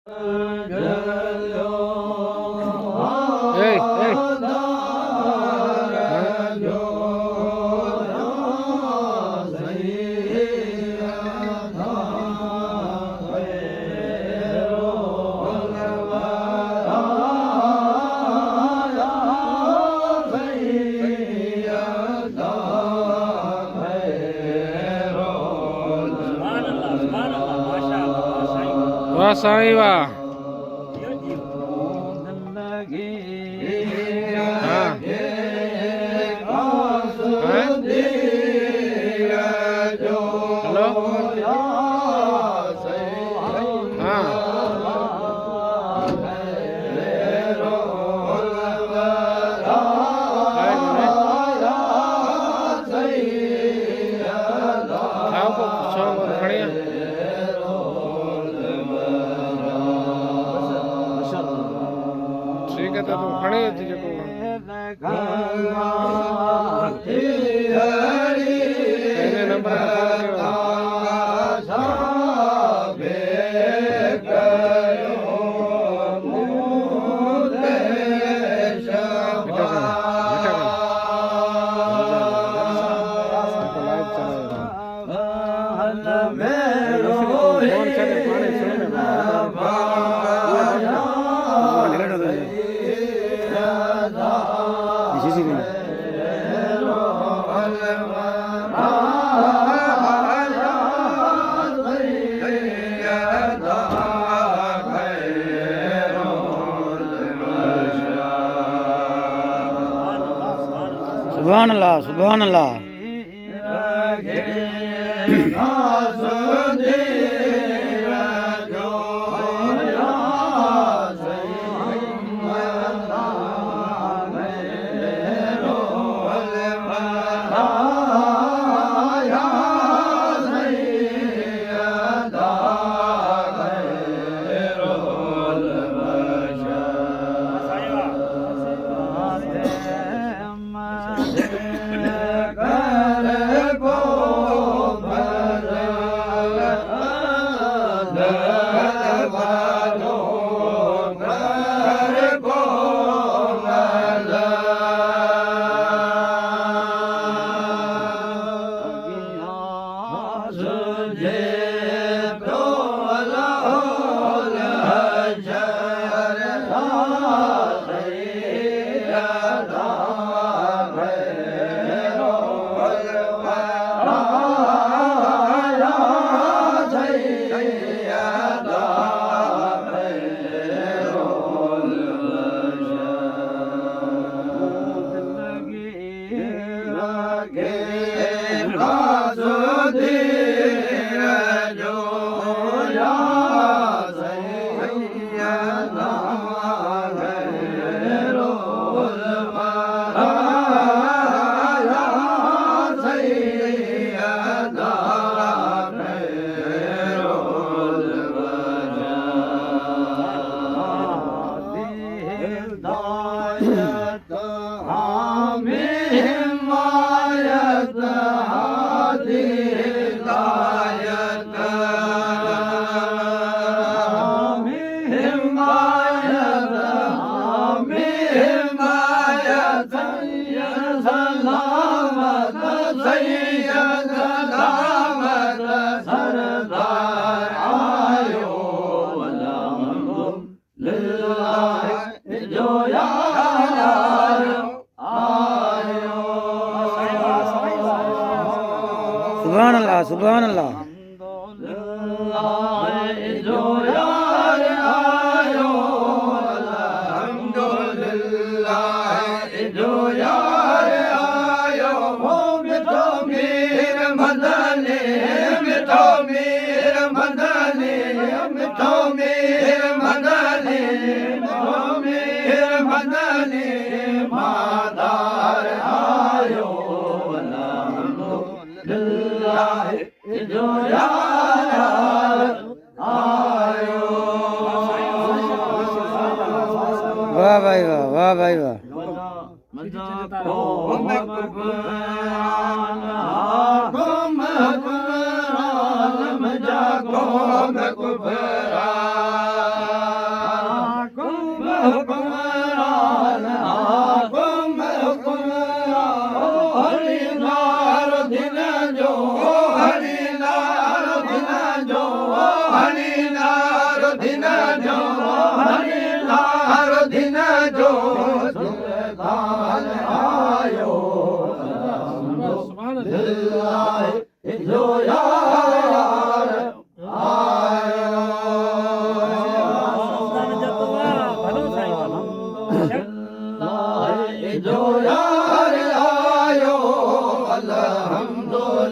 Hey, hey. वाह साईं वाह। हाँ हेलो हाँ आओ को सॉन्ग खड़िया ठीक है तो तुम खड़े थी जो पहले नंबर का सुभान अल्लाह सुभान अल्लाह। सुभान अल्लाह सुभान अल्लाह। वाह भाई वाह वाह भाई वाह। Go, हुक्मरान हाकुम हुक्मरान हरि नार दिन जो हरि नार दिन जो हरि नार दिन जो हरि नार दिन जो सुल्तान आयो सुभान दिलाए जो यार आयो जो यार आयो अल्हम्दुलिल्लाह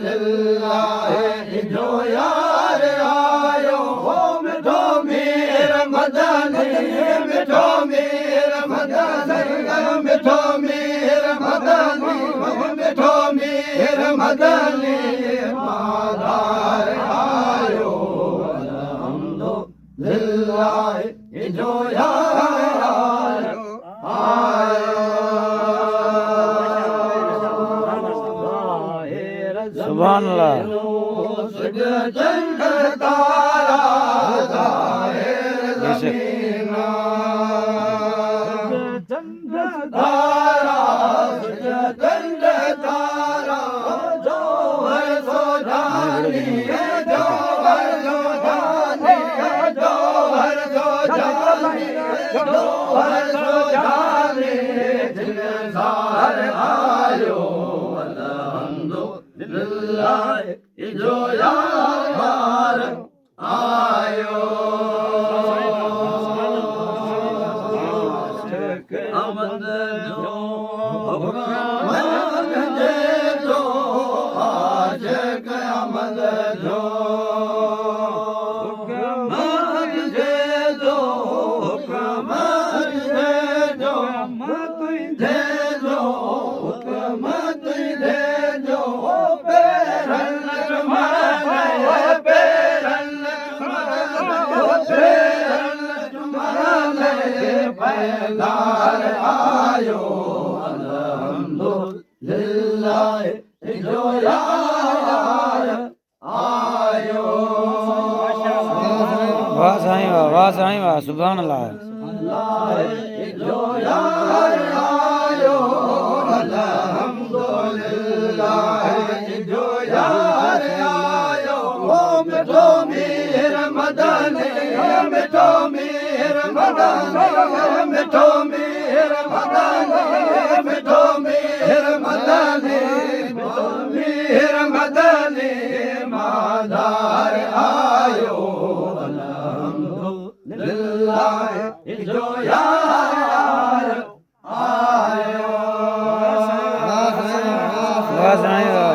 जो यार आयो हो मिठो मेर मदनी मिठो मेर मदनी मिठो मेर मदनी मिठो मेर मदनी मादार आयो अल्हम्दुलिल्लाह जो यार सुभान अल्लाह चंद तारा बेशक चंद तारा चंद तारा जो है सो जानी जो हर जो जानी जो हर जो जानी जो हर जो जानी दिलदार आयो अल्हम्दुलिल्लाह जो यार आयो अमद जो हुक्म दे जो आशिक अमद जो हुक्म दे जो हुक्म दे जो दे जो हुक्म दे जो पेरन तुम्हारे पेरन तुम्हारे पैदार आयो अल्हम्दुलिल्लाह जो यार आयो वाह साईं वाह सुभान अल्लाह जो यार आयो अल्हम्दुलिल्लाह जो यार आयो ओ मिठो मेर मदनी मिठो मेर मदनी मिठो मेर मदनी मिठो मेर मदनी मिठो मेर मदनी मादार आयो अल्हम्दुलिल्लाह जो यार आयो वाह साईं वाह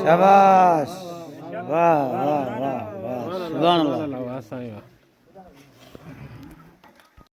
शाबाश वाह सुभान अल्लाह अल्लाह साईं वाह